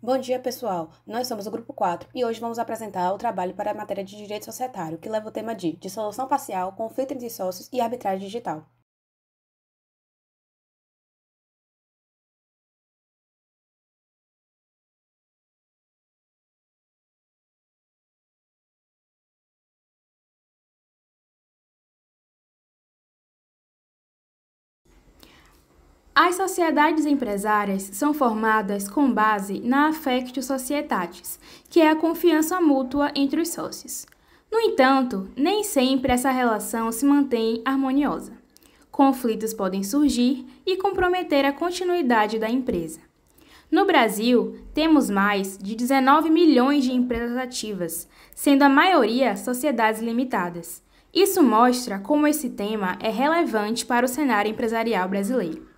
Bom dia, pessoal! Nós somos o Grupo 4 e hoje vamos apresentar o trabalho para a matéria de Direito Societário, que leva o tema de dissolução parcial, conflito entre sócios e arbitragem digital. As sociedades empresárias são formadas com base na affectio societatis, que é a confiança mútua entre os sócios. No entanto, nem sempre essa relação se mantém harmoniosa. Conflitos podem surgir e comprometer a continuidade da empresa. No Brasil, temos mais de 19 milhões de empresas ativas, sendo a maioria sociedades limitadas. Isso mostra como esse tema é relevante para o cenário empresarial brasileiro.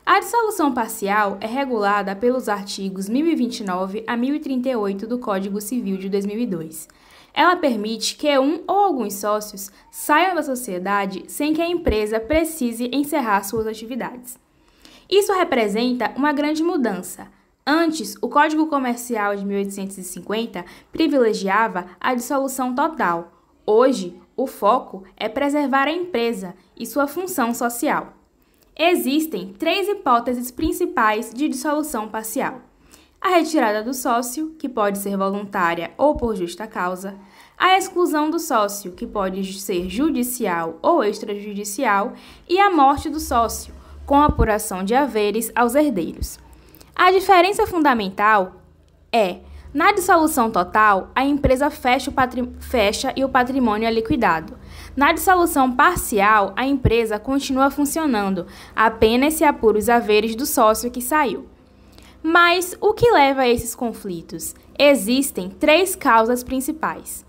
A dissolução parcial é regulada pelos artigos 1029 a 1038 do Código Civil de 2002. Ela permite que um ou alguns sócios saiam da sociedade sem que a empresa precise encerrar suas atividades. Isso representa uma grande mudança. Antes, o Código Comercial de 1850 privilegiava a dissolução total. Hoje, o foco é preservar a empresa e sua função social. Existem três hipóteses principais de dissolução parcial: a retirada do sócio, que pode ser voluntária ou por justa causa, a exclusão do sócio, que pode ser judicial ou extrajudicial, e a morte do sócio, com apuração de haveres aos herdeiros. A diferença fundamental é: na dissolução total, a empresa fecha e o patrimônio é liquidado. Na dissolução parcial, a empresa continua funcionando, apenas se apura os haveres do sócio que saiu. Mas o que leva a esses conflitos? Existem três causas principais.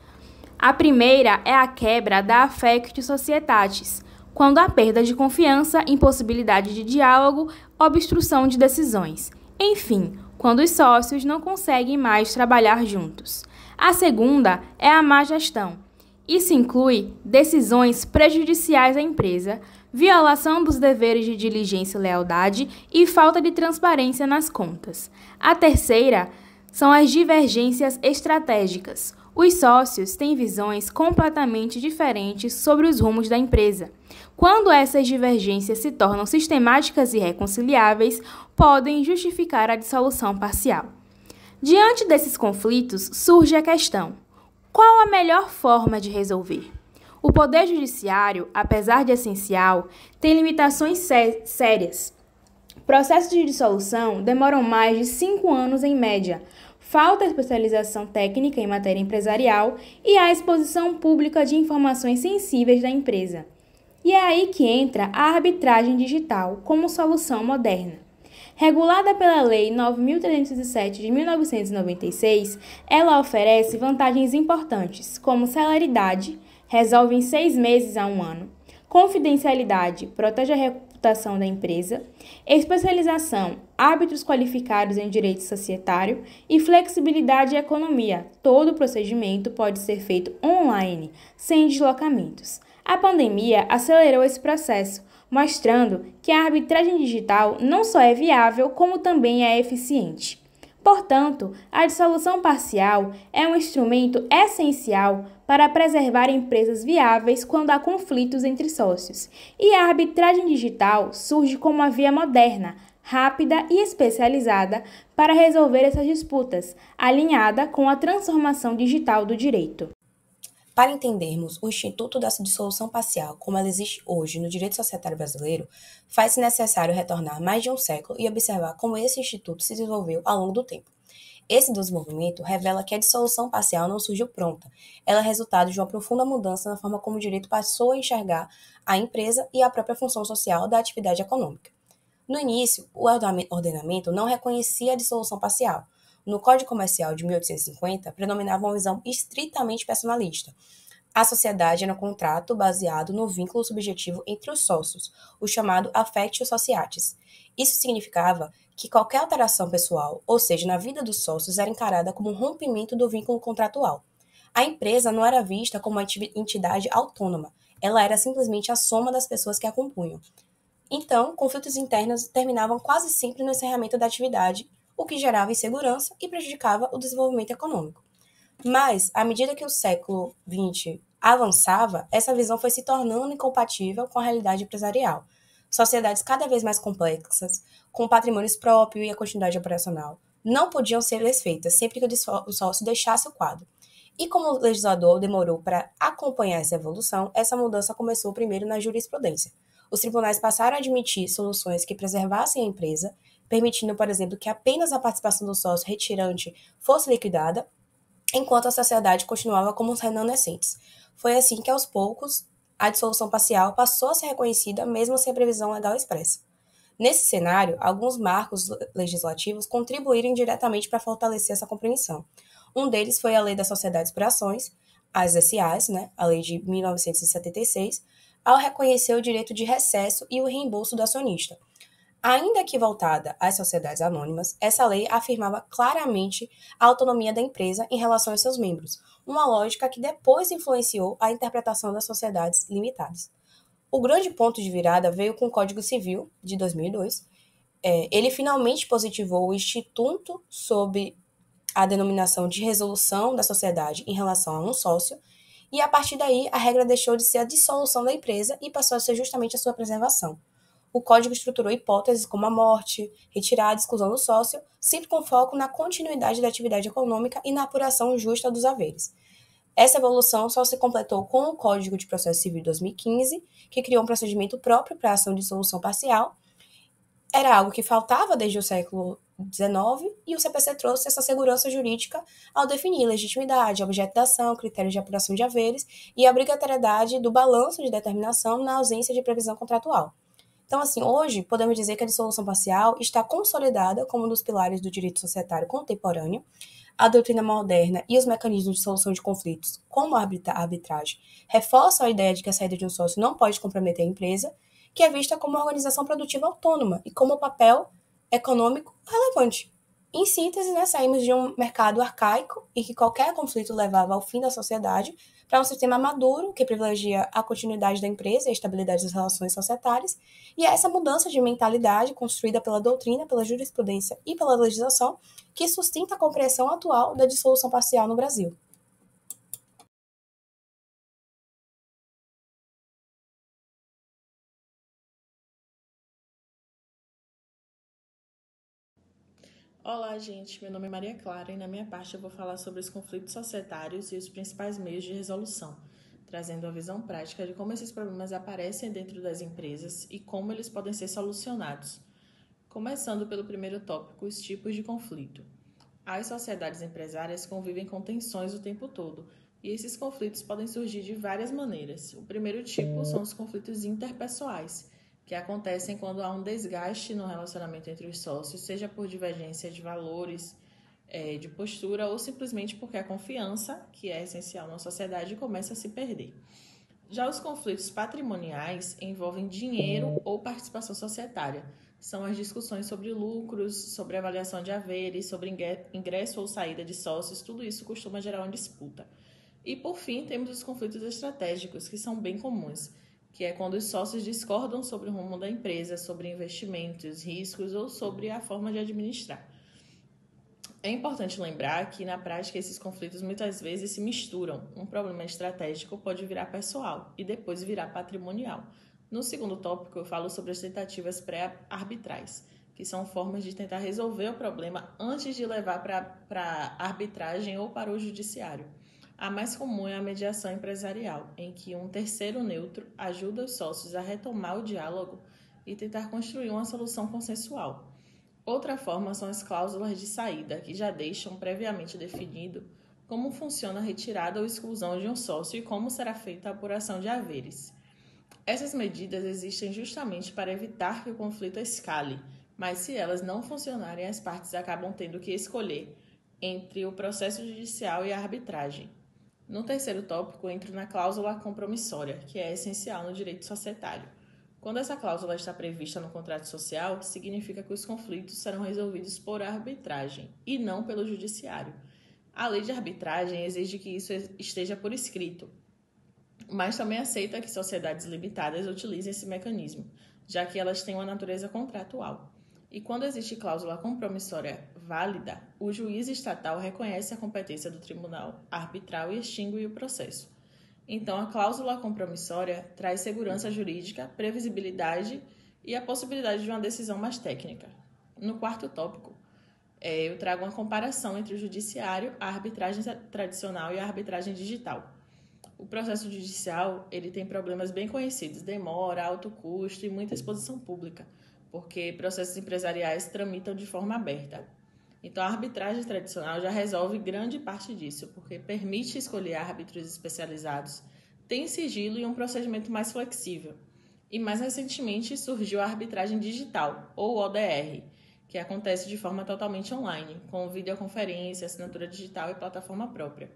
A primeira é a quebra da affectio societatis, quando há perda de confiança, impossibilidade de diálogo, obstrução de decisões. Enfim, quando os sócios não conseguem mais trabalhar juntos. A segunda é a má gestão. Isso inclui decisões prejudiciais à empresa, violação dos deveres de diligência e lealdade e falta de transparência nas contas. A terceira são as divergências estratégicas. Os sócios têm visões completamente diferentes sobre os rumos da empresa. Quando essas divergências se tornam sistemáticas e reconciliáveis, podem justificar a dissolução parcial. Diante desses conflitos, surge a questão: qual a melhor forma de resolver? O Poder Judiciário, apesar de essencial, tem limitações sérias. Processos de dissolução demoram mais de 5 anos em média. Falta especialização técnica em matéria empresarial e a exposição pública de informações sensíveis da empresa. E é aí que entra a arbitragem digital como solução moderna. Regulada pela Lei 9.307 de 1996, ela oferece vantagens importantes, como celeridade, resolve em 6 meses a 1 ano, confidencialidade, protege a reputação da empresa, especialização, árbitros qualificados em direito societário e flexibilidade e economia. Todo o procedimento pode ser feito online, sem deslocamentos. A pandemia acelerou esse processo, mostrando que a arbitragem digital não só é viável, como também é eficiente. Portanto, a dissolução parcial é um instrumento essencial para preservar empresas viáveis quando há conflitos entre sócios, e a arbitragem digital surge como uma via moderna, rápida e especializada para resolver essas disputas, alinhada com a transformação digital do direito. Para entendermos o Instituto da Dissolução Parcial como ela existe hoje no direito societário brasileiro, faz-se necessário retornar mais de um século e observar como esse instituto se desenvolveu ao longo do tempo. Esse desenvolvimento revela que a dissolução parcial não surgiu pronta. Ela é resultado de uma profunda mudança na forma como o direito passou a enxergar a empresa e a própria função social da atividade econômica. No início, o ordenamento não reconhecia a dissolução parcial. No Código Comercial de 1850, predominava uma visão estritamente personalista. A sociedade era um contrato baseado no vínculo subjetivo entre os sócios, o chamado affectio societatis. Isso significava que qualquer alteração pessoal, ou seja, na vida dos sócios, era encarada como um rompimento do vínculo contratual. A empresa não era vista como uma entidade autônoma, ela era simplesmente a soma das pessoas que a compunham. Então, conflitos internos terminavam quase sempre no encerramento da atividade o que gerava insegurança e prejudicava o desenvolvimento econômico. Mas, à medida que o século XX avançava, essa visão foi se tornando incompatível com a realidade empresarial. Sociedades cada vez mais complexas, com patrimônios próprios e a continuidade operacional, não podiam ser desfeitas sempre que o sócio deixasse o quadro. E como o legislador demorou para acompanhar essa evolução, essa mudança começou primeiro na jurisprudência. Os tribunais passaram a admitir soluções que preservassem a empresa, permitindo, por exemplo, que apenas a participação do sócio retirante fosse liquidada, enquanto a sociedade continuava como os remanescentes. Foi assim que, aos poucos, a dissolução parcial passou a ser reconhecida mesmo sem previsão legal expressa. Nesse cenário, alguns marcos legislativos contribuíram diretamente para fortalecer essa compreensão. Um deles foi a Lei das Sociedades por Ações, as SAs, a Lei de 1976, ao reconhecer o direito de recesso e o reembolso do acionista. Ainda que voltada às sociedades anônimas, essa lei afirmava claramente a autonomia da empresa em relação aos seus membros, uma lógica que depois influenciou a interpretação das sociedades limitadas. O grande ponto de virada veio com o Código Civil, de 2002. Ele finalmente positivou o instituto sob a denominação de resolução da sociedade em relação a um sócio, e a partir daí a regra deixou de ser a dissolução da empresa e passou a ser justamente a sua preservação. O Código estruturou hipóteses como a morte, retirada e exclusão do sócio, sempre com foco na continuidade da atividade econômica e na apuração justa dos haveres. Essa evolução só se completou com o Código de Processo Civil de 2015, que criou um procedimento próprio para a ação de dissolução parcial. Era algo que faltava desde o século XIX, e o CPC trouxe essa segurança jurídica ao definir legitimidade, objeto da ação, critérios de apuração de haveres e a obrigatoriedade do balanço de determinação na ausência de previsão contratual. Então, hoje, podemos dizer que a dissolução parcial está consolidada como um dos pilares do direito societário contemporâneo. A doutrina moderna e os mecanismos de solução de conflitos, como a arbitragem, reforçam a ideia de que a saída de um sócio não pode comprometer a empresa, que é vista como uma organização produtiva autônoma e como papel econômico relevante. Em síntese, saímos de um mercado arcaico em que qualquer conflito levava ao fim da sociedade para um sistema maduro que privilegia a continuidade da empresa e a estabilidade das relações societárias, e é essa mudança de mentalidade construída pela doutrina, pela jurisprudência e pela legislação que sustenta a compreensão atual da dissolução parcial no Brasil. Olá, gente. Meu nome é Maria Clara e na minha parte eu vou falar sobre os conflitos societários e os principais meios de resolução, trazendo a visão prática de como esses problemas aparecem dentro das empresas e como eles podem ser solucionados. Começando pelo primeiro tópico, os tipos de conflito. As sociedades empresárias convivem com tensões o tempo todo, e esses conflitos podem surgir de várias maneiras. O primeiro tipo são os conflitos interpessoais, que acontecem quando há um desgaste no relacionamento entre os sócios, seja por divergência de valores, de postura, ou simplesmente porque a confiança, que é essencial na sociedade, começa a se perder. Já os conflitos patrimoniais envolvem dinheiro ou participação societária. São as discussões sobre lucros, sobre avaliação de haveres, sobre ingresso ou saída de sócios, tudo isso costuma gerar uma disputa. E, por fim, temos os conflitos estratégicos, que são bem comuns, que é quando os sócios discordam sobre o rumo da empresa, sobre investimentos, riscos ou sobre a forma de administrar. É importante lembrar que, na prática, esses conflitos muitas vezes se misturam. Um problema estratégico pode virar pessoal e depois virar patrimonial. No segundo tópico, eu falo sobre as tentativas pré-arbitrais, que são formas de tentar resolver o problema antes de levar para arbitragem ou para o judiciário. A mais comum é a mediação empresarial, em que um terceiro neutro ajuda os sócios a retomar o diálogo e tentar construir uma solução consensual. Outra forma são as cláusulas de saída, que já deixam previamente definido como funciona a retirada ou exclusão de um sócio e como será feita a apuração de haveres. Essas medidas existem justamente para evitar que o conflito escale, mas se elas não funcionarem, as partes acabam tendo que escolher entre o processo judicial e a arbitragem. No terceiro tópico, entro na cláusula compromissória, que é essencial no direito societário. Quando essa cláusula está prevista no contrato social, significa que os conflitos serão resolvidos por arbitragem e não pelo judiciário. A lei de arbitragem exige que isso esteja por escrito, mas também aceita que sociedades limitadas utilizem esse mecanismo, já que elas têm uma natureza contratual. E quando existe cláusula compromissória válida, o juiz estatal reconhece a competência do tribunal arbitral e extingue o processo. Então, a cláusula compromissória traz segurança jurídica, previsibilidade e a possibilidade de uma decisão mais técnica. No quarto tópico, eu trago uma comparação entre o judiciário, a arbitragem tradicional e a arbitragem digital. O processo judicial ele tem problemas bem conhecidos, demora, alto custo e muita exposição pública, porque processos empresariais tramitam de forma aberta. Então, a arbitragem tradicional já resolve grande parte disso, porque permite escolher árbitros especializados, tem sigilo e um procedimento mais flexível. E mais recentemente surgiu a arbitragem digital, ou ODR, que acontece de forma totalmente online, com videoconferência, assinatura digital e plataforma própria.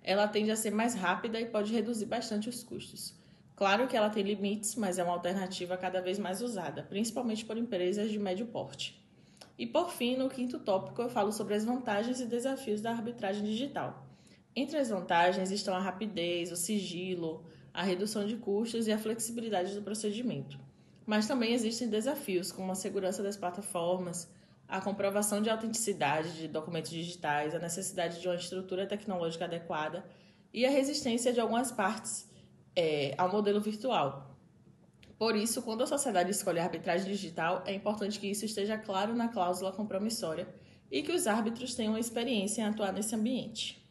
Ela tende a ser mais rápida e pode reduzir bastante os custos. Claro que ela tem limites, mas é uma alternativa cada vez mais usada, principalmente por empresas de médio porte. E por fim, no quinto tópico, eu falo sobre as vantagens e desafios da arbitragem digital. Entre as vantagens estão a rapidez, o sigilo, a redução de custos e a flexibilidade do procedimento. Mas também existem desafios, como a segurança das plataformas, a comprovação de autenticidade de documentos digitais, a necessidade de uma estrutura tecnológica adequada e a resistência de algumas partes ao modelo virtual. Por isso, quando a sociedade escolhe a arbitragem digital, é importante que isso esteja claro na cláusula compromissória e que os árbitros tenham experiência em atuar nesse ambiente.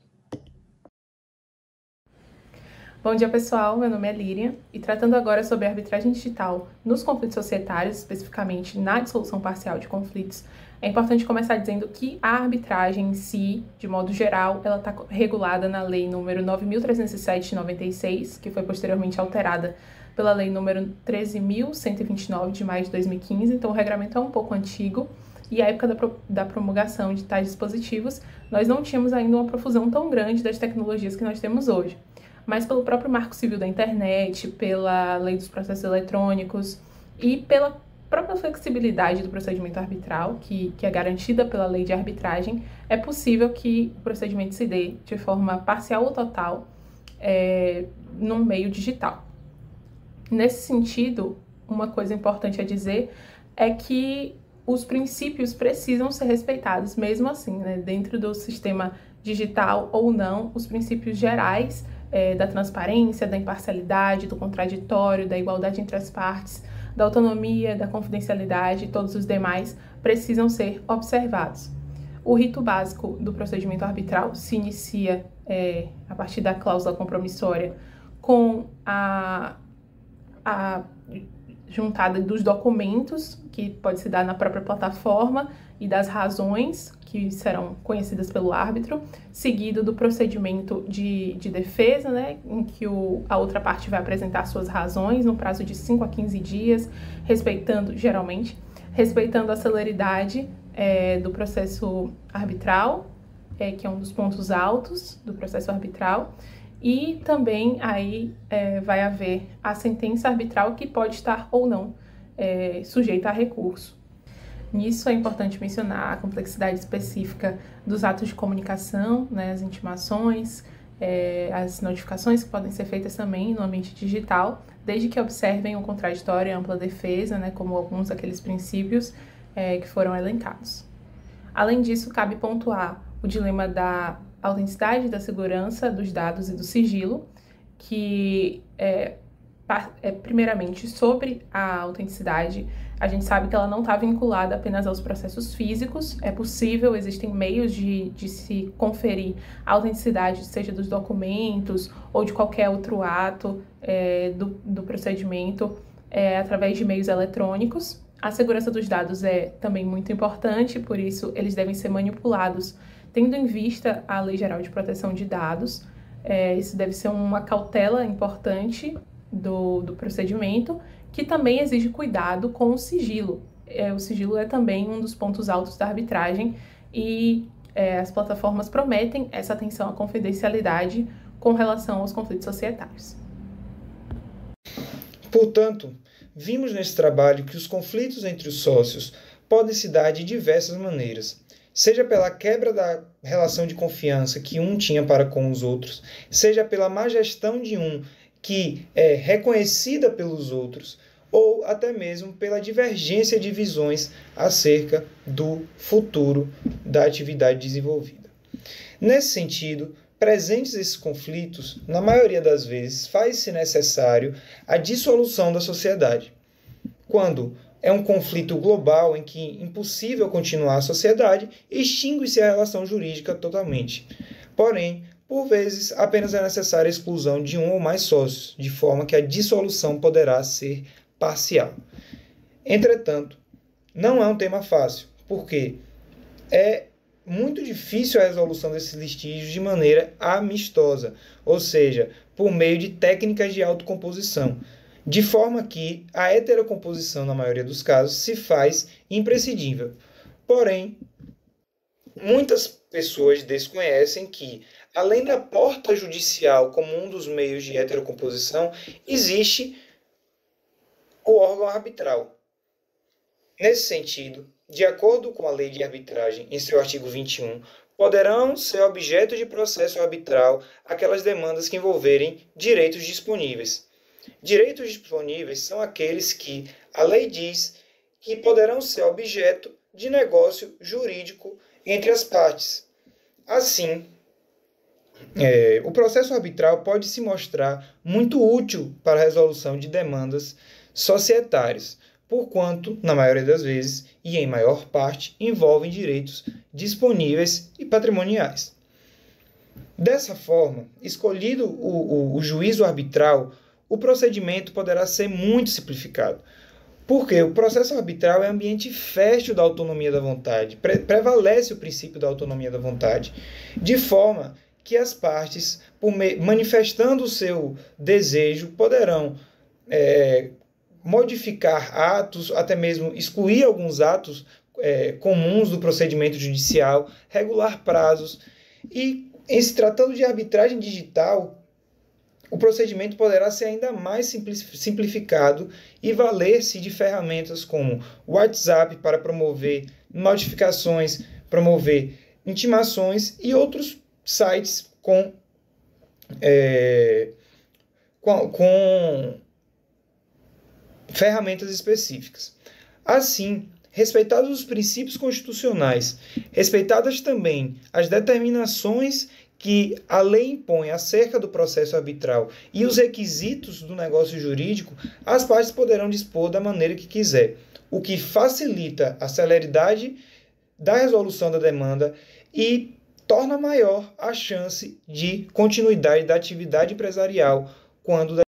Bom dia, pessoal. Meu nome é Líria e tratando agora sobre a arbitragem digital nos conflitos societários, especificamente na dissolução parcial de conflitos, é importante começar dizendo que a arbitragem em si, de modo geral, ela está regulada na Lei nº 9.307 de 96, que foi posteriormente alterada pela Lei nº 13.129 de maio de 2015, então o regramento é um pouco antigo, e à época da promulgação de tais dispositivos, nós não tínhamos ainda uma profusão tão grande das tecnologias que nós temos hoje. Mas pelo próprio Marco Civil da Internet, pela Lei dos Processos Eletrônicos e pela própria flexibilidade do procedimento arbitral, que é garantida pela Lei de Arbitragem, é possível que o procedimento se dê de forma parcial ou total num meio digital. Nesse sentido, uma coisa importante a dizer é que os princípios precisam ser respeitados, mesmo assim, né? Dentro do sistema digital ou não, os princípios gerais da transparência, da imparcialidade, do contraditório, da igualdade entre as partes, da autonomia, da confidencialidade e todos os demais precisam ser observados. O rito básico do procedimento arbitral se inicia a partir da cláusula compromissória com a juntada dos documentos, que pode se dar na própria plataforma, e das razões que serão conhecidas pelo árbitro, seguido do procedimento de defesa, né, em que a outra parte vai apresentar suas razões no prazo de 5 a 15 dias, geralmente, respeitando a celeridade do processo arbitral, que é um dos pontos altos do processo arbitral, e também aí vai haver a sentença arbitral que pode estar ou não sujeita a recurso. Nisso é importante mencionar a complexidade específica dos atos de comunicação, né, as intimações, as notificações que podem ser feitas também no ambiente digital, desde que observem o contraditório e a ampla defesa, né, como alguns daqueles princípios que foram elencados. Além disso, cabe pontuar o dilema da autenticidade, da segurança dos dados e do sigilo, que primeiramente sobre a autenticidade. A gente sabe que ela não está vinculada apenas aos processos físicos, é possível, existem meios de se conferir a autenticidade, seja dos documentos ou de qualquer outro ato do procedimento, através de meios eletrônicos. A segurança dos dados é também muito importante, por isso eles devem ser manipulados tendo em vista a Lei Geral de Proteção de Dados. Isso deve ser uma cautela importante do procedimento, que também exige cuidado com o sigilo. O sigilo é também um dos pontos altos da arbitragem e as plataformas prometem essa atenção à confidencialidade com relação aos conflitos societários. Portanto, vimos nesse trabalho que os conflitos entre os sócios podem se dar de diversas maneiras, seja pela quebra da relação de confiança que um tinha para com os outros, seja pela má gestão de um que é reconhecida pelos outros, ou até mesmo pela divergência de visões acerca do futuro da atividade desenvolvida. Nesse sentido, presentes esses conflitos, na maioria das vezes, faz-se necessário a dissolução da sociedade. Quando é um conflito global em que é impossível continuar a sociedade, extingue-se a relação jurídica totalmente. Porém, por vezes, apenas é necessária a exclusão de um ou mais sócios, de forma que a dissolução poderá ser parcial. Entretanto, não é um tema fácil, porque é muito difícil a resolução desses litígios de maneira amistosa, ou seja, por meio de técnicas de autocomposição, de forma que a heterocomposição, na maioria dos casos, se faz imprescindível. Porém, muitas pessoas desconhecem que, além da porta judicial como um dos meios de heterocomposição, existe o órgão arbitral. Nesse sentido, de acordo com a Lei de Arbitragem, em seu artigo 21, poderão ser objeto de processo arbitral aquelas demandas que envolverem direitos disponíveis. Direitos disponíveis são aqueles que a lei diz que poderão ser objeto de negócio jurídico entre as partes. Assim, o processo arbitral pode se mostrar muito útil para a resolução de demandas societárias, porquanto, na maioria das vezes, e em maior parte, envolvem direitos disponíveis e patrimoniais. Dessa forma, escolhido o juízo arbitral, o procedimento poderá ser muito simplificado, porque o processo arbitral é ambiente fértil da autonomia da vontade, prevalece o princípio da autonomia da vontade, de forma que as partes, manifestando o seu desejo, poderão modificar atos, até mesmo excluir alguns atos comuns do procedimento judicial, regular prazos. E, em se tratando de arbitragem digital, o procedimento poderá ser ainda mais simplificado e valer-se de ferramentas como o WhatsApp para promover notificações, promover intimações e outros sites com ferramentas específicas. Assim, respeitados os princípios constitucionais, respeitadas também as determinações que a lei impõe acerca do processo arbitral e os requisitos do negócio jurídico, as partes poderão dispor da maneira que quiser, o que facilita a celeridade da resolução da demanda e torna maior a chance de continuidade da atividade empresarial quando